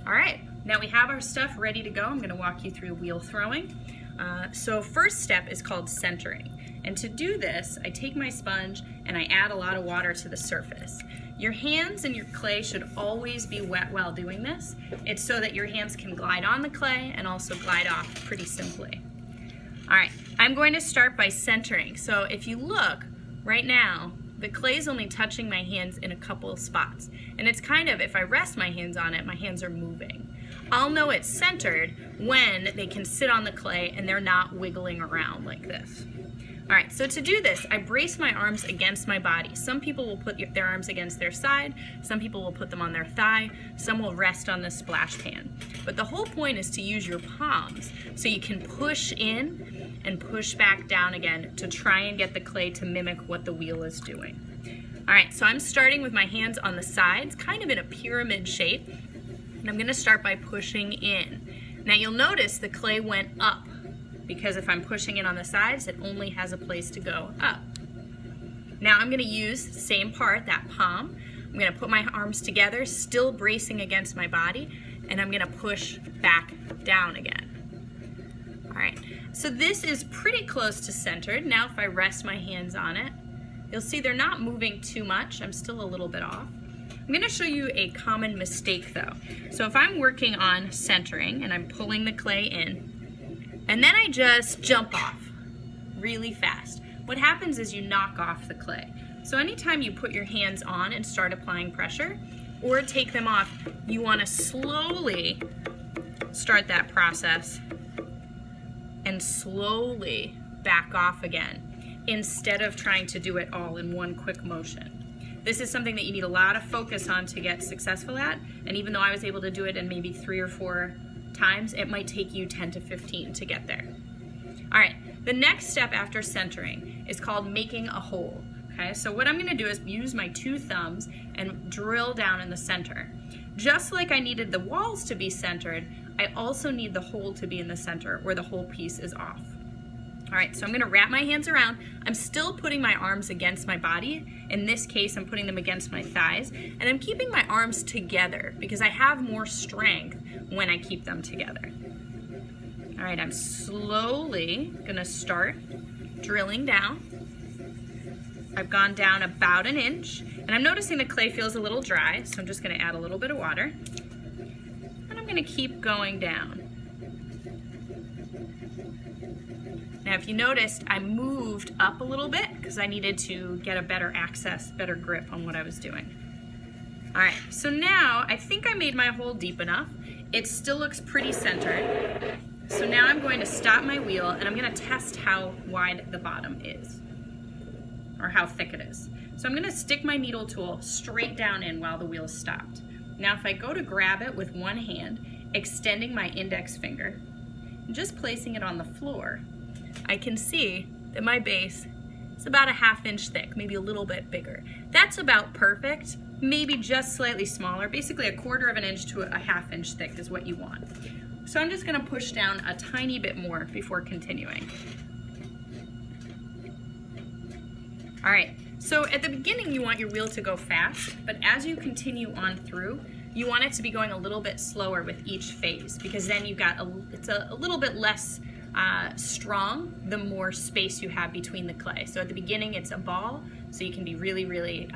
All right, now we have our stuff ready to go. I'm gonna walk you through wheel throwing. So first step is called centering. And to do this, I take my sponge and I add a lot of water to the surface. Your hands and your clay should always be wet while doing this. It's so that your hands can glide on the clay and also glide off pretty simply. All right, I'm going to start by centering. So if you look right now, the clay is only touching my hands in a couple of spots. And it's kind of, if I rest my hands on it, my hands are moving. I'll know it's centered when they can sit on the clay and they're not wiggling around like this. All right, so to do this, I brace my arms against my body. Some people will put their arms against their side, some people will put them on their thigh, some will rest on the splash pan. But the whole point is to use your palms so you can push in and push back down again to try and get the clay to mimic what the wheel is doing. All right, so I'm starting with my hands on the sides, kind of in a pyramid shape, and I'm gonna start by pushing in. Now you'll notice the clay went up, because if I'm pushing it on the sides, it only has a place to go up. Now I'm gonna use the same part, that palm. I'm gonna put my arms together, still bracing against my body, and I'm gonna push back down again. All right, so this is pretty close to centered. Now if I rest my hands on it, you'll see they're not moving too much. I'm still a little bit off. I'm gonna show you a common mistake though. So if I'm working on centering and I'm pulling the clay in, and then I just jump off really fast. What happens is you knock off the clay. So anytime you put your hands on and start applying pressure or take them off, you want to slowly start that process and slowly back off again instead of trying to do it all in one quick motion. This is something that you need a lot of focus on to get successful at, and even though I was able to do it in maybe 3 or 4 times, it might take you 10 to 15 to get there. All right, the next step after centering is called making a hole. Okay, so what I'm gonna do is use my 2 thumbs and drill down in the center. Just like I needed the walls to be centered, I also need the hole to be in the center where the whole piece is off. All right, so I'm gonna wrap my hands around. I'm still putting my arms against my body. In this case, I'm putting them against my thighs, and I'm keeping my arms together because I have more strength when I keep them together. All right, I'm slowly gonna start drilling down. I've gone down about 1 inch, and I'm noticing the clay feels a little dry, so I'm just gonna add a little bit of water. And I'm gonna keep going down. Now, if you noticed, I moved up a little bit because I needed to get a better access, better grip on what I was doing. All right, so now I think I made my hole deep enough. It still looks pretty centered. So now I'm going to stop my wheel and I'm gonna test how wide the bottom is, or how thick it is. So I'm gonna stick my needle tool straight down in while the wheel is stopped. Now if I go to grab it with one hand, extending my index finger, and just placing it on the floor, I can see that my base is about a 1/2 inch thick, maybe a little bit bigger. That's about perfect, maybe just slightly smaller. Basically 1/4 of an inch to a 1/2 inch thick is what you want. So I'm just gonna push down a tiny bit more before continuing. All right, so at the beginning you want your wheel to go fast, but as you continue on through, you want it to be going a little bit slower with each phase, because then you've got it's a little bit less strong the more space you have between the clay. So at the beginning it's a ball, so you can be really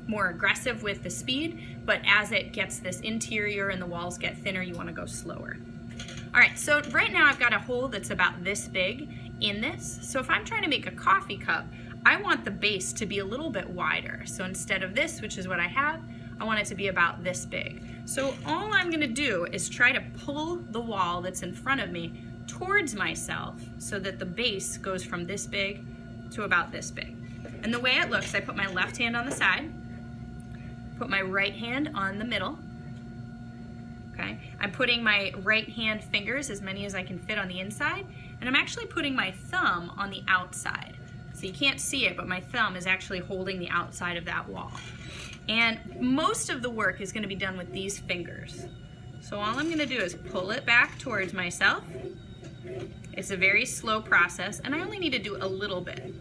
more aggressive with the speed, but as it gets this interior and the walls get thinner, you want to go slower. All right, so right now I've got a hole that's about this big in this. So if I'm trying to make a coffee cup, I want the base to be a little bit wider. So instead of this, which is what I have, I want it to be about this big. So all I'm gonna do is try to pull the wall that's in front of me towards myself so that the base goes from this big to about this big. And the way it looks, I put my left hand on the side, put my right hand on the middle, okay? I'm putting my right hand fingers, as many as I can fit, on the inside, and I'm actually putting my thumb on the outside. So you can't see it, but my thumb is actually holding the outside of that wall. And most of the work is gonna be done with these fingers. So all I'm gonna do is pull it back towards myself. It's a very slow process, and I only need to do a little bit.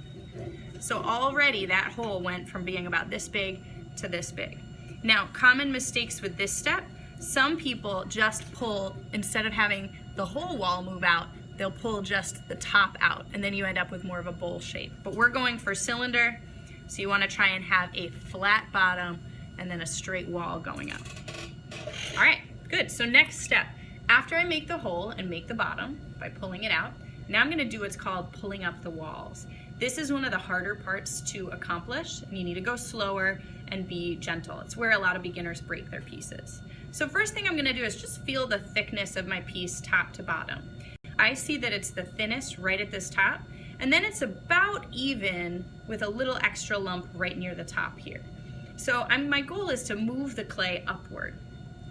So already that hole went from being about this big to this big. Now, common mistakes with this step, Some people just pull, instead of having the whole wall move out, they'll pull just the top out, and then you end up with more of a bowl shape. But we're going for cylinder, so you want to try and have a flat bottom and then a straight wall going up. All right, good. So next step, after I make the hole and make the bottom by pulling it out, now I'm going to do what's called pulling up the walls. This is one of the harder parts to accomplish, and you need to go slower and be gentle. It's where a lot of beginners break their pieces. So first thing I'm going to do is just feel the thickness of my piece top to bottom. I see that it's the thinnest right at this top, and then it's about even with a little extra lump right near the top here. So my goal is to move the clay upward.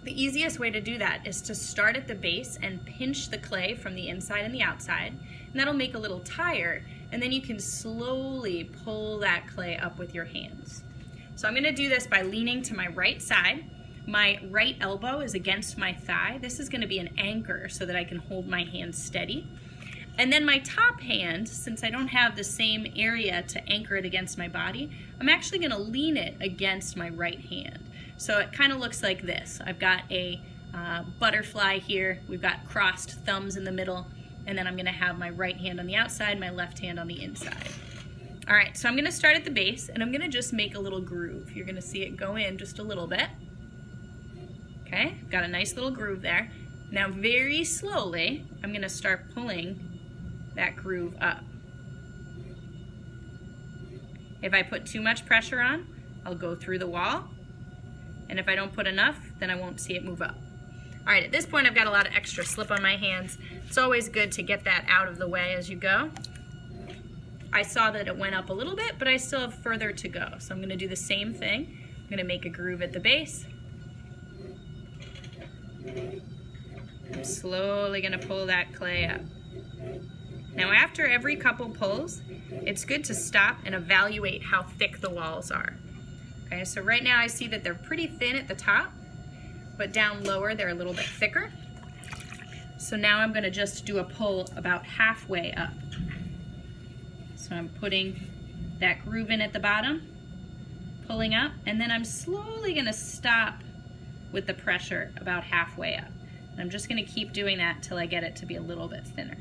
The easiest way to do that is to start at the base and pinch the clay from the inside and the outside, and that'll make a little tire, and then you can slowly pull that clay up with your hands. So I'm going to do this by leaning to my right side. My right elbow is against my thigh. This is going to be an anchor so that I can hold my hand steady. And then my top hand, since I don't have the same area to anchor it against my body, I'm actually going to lean it against my right hand. So it kind of looks like this. I've got a butterfly here. We've got crossed thumbs in the middle, and then I'm going to have my right hand on the outside, my left hand on the inside. All right, so I'm going to start at the base, and I'm going to just make a little groove. You're going to see it go in just a little bit. Okay, got a nice little groove there. Now very slowly, I'm going to start pulling that groove up. If I put too much pressure on, I'll go through the wall. And if I don't put enough, then I won't see it move up. All right, at this point I've got a lot of extra slip on my hands. It's always good to get that out of the way as you go. I saw that it went up a little bit, but I still have further to go. So I'm gonna do the same thing. I'm gonna make a groove at the base. I'm slowly gonna pull that clay up. Now after every couple pulls, it's good to stop and evaluate how thick the walls are. Okay, so right now I see that they're pretty thin at the top, but down lower they're a little bit thicker. So now I'm going to just do a pull about halfway up. So I'm putting that groove in at the bottom, pulling up, and then I'm slowly going to stop with the pressure about halfway up. And I'm just going to keep doing that till I get it to be a little bit thinner.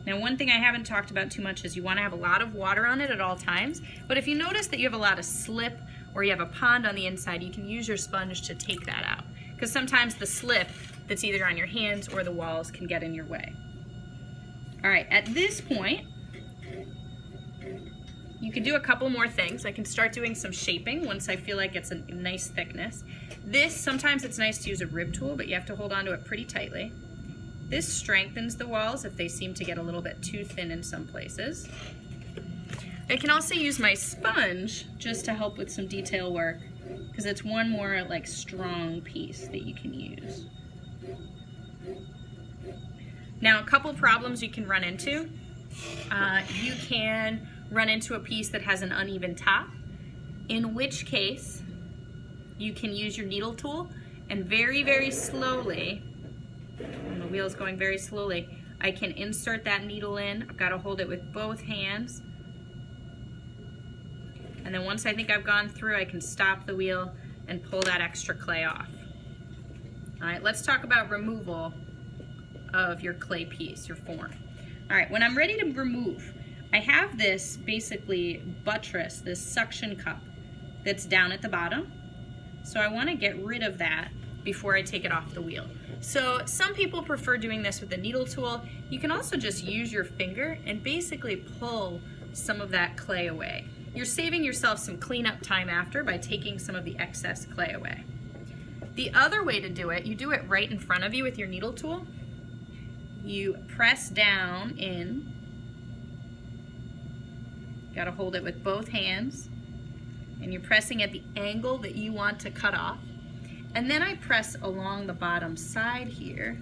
Now one thing I haven't talked about too much is you want to have a lot of water on it at all times, but if you notice that you have a lot of slip or you have a pond on the inside, you can use your sponge to take that out, because sometimes the slip that's either on your hands or the walls can get in your way. All right, at this point, you can do a couple more things. I can start doing some shaping once I feel like it's a nice thickness. Sometimes it's nice to use a rib tool, but you have to hold on to it pretty tightly. This strengthens the walls if they seem to get a little bit too thin in some places. I can also use my sponge just to help with some detail work, because it's one more like strong piece that you can use. Now a couple problems you can run into. You can run into a piece that has an uneven top, in which case you can use your needle tool and very, very slowly, and the wheel is going very slowly, I can insert that needle in. I've got to hold it with both hands. And then once I think I've gone through, I can stop the wheel and pull that extra clay off. All right, let's talk about removal of your clay piece, your form. All right, when I'm ready to remove, I have this basically buttress, this suction cup that's down at the bottom. So I want to get rid of that before I take it off the wheel. So some people prefer doing this with a needle tool. You can also just use your finger and basically pull some of that clay away. You're saving yourself some cleanup time after by taking some of the excess clay away. The other way to do it, you do it right in front of you with your needle tool. You press down in. Got to hold it with both hands, and you're pressing at the angle that you want to cut off. And then I press along the bottom side here.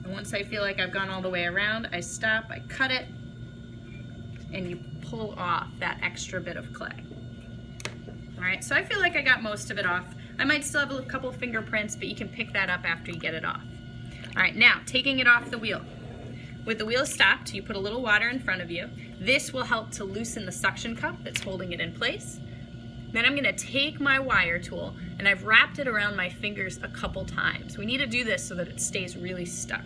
And once I feel like I've gone all the way around, I stop, I cut it, and you pull off that extra bit of clay. All right, so I feel like I got most of it off. I might still have a couple fingerprints, but you can pick that up after you get it off. All right, now taking it off the wheel. With the wheel stopped, you put a little water in front of you. This will help to loosen the suction cup that's holding it in place. Then I'm gonna take my wire tool and I've wrapped it around my fingers a couple times. We need to do this so that it stays really stuck.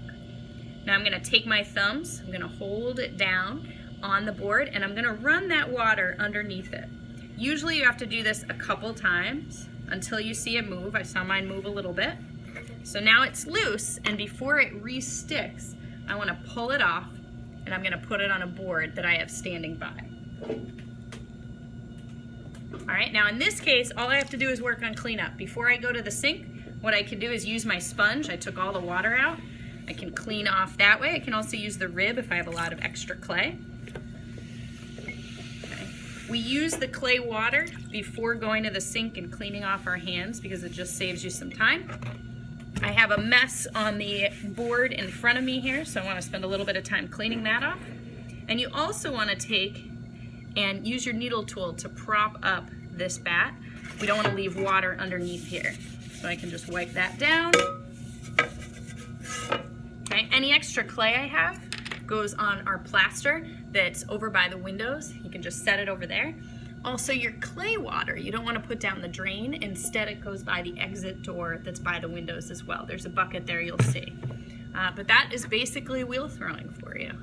Now I'm gonna take my thumbs, I'm gonna hold it down on the board, and I'm gonna run that water underneath it. Usually you have to do this a couple times until you see it move. I saw mine move a little bit. So now it's loose, and before it re-sticks, I wanna pull it off, and I'm gonna put it on a board that I have standing by. All right, now in this case, all I have to do is work on cleanup. Before I go to the sink, what I can do is use my sponge. I took all the water out. I can clean off that way. I can also use the rib if I have a lot of extra clay. Okay. We use the clay water before going to the sink and cleaning off our hands because it just saves you some time. I have a mess on the board in front of me here, so I want to spend a little bit of time cleaning that off. And you also want to take and use your needle tool to prop up this bat. We don't want to leave water underneath here. So I can just wipe that down. Okay, any extra clay I have goes on our plaster that's over by the windows. You can just set it over there. Also, your clay water, you don't want to put down the drain. Instead, it goes by the exit door that's by the windows as well. There's a bucket there you'll see. But that is basically wheel throwing for you.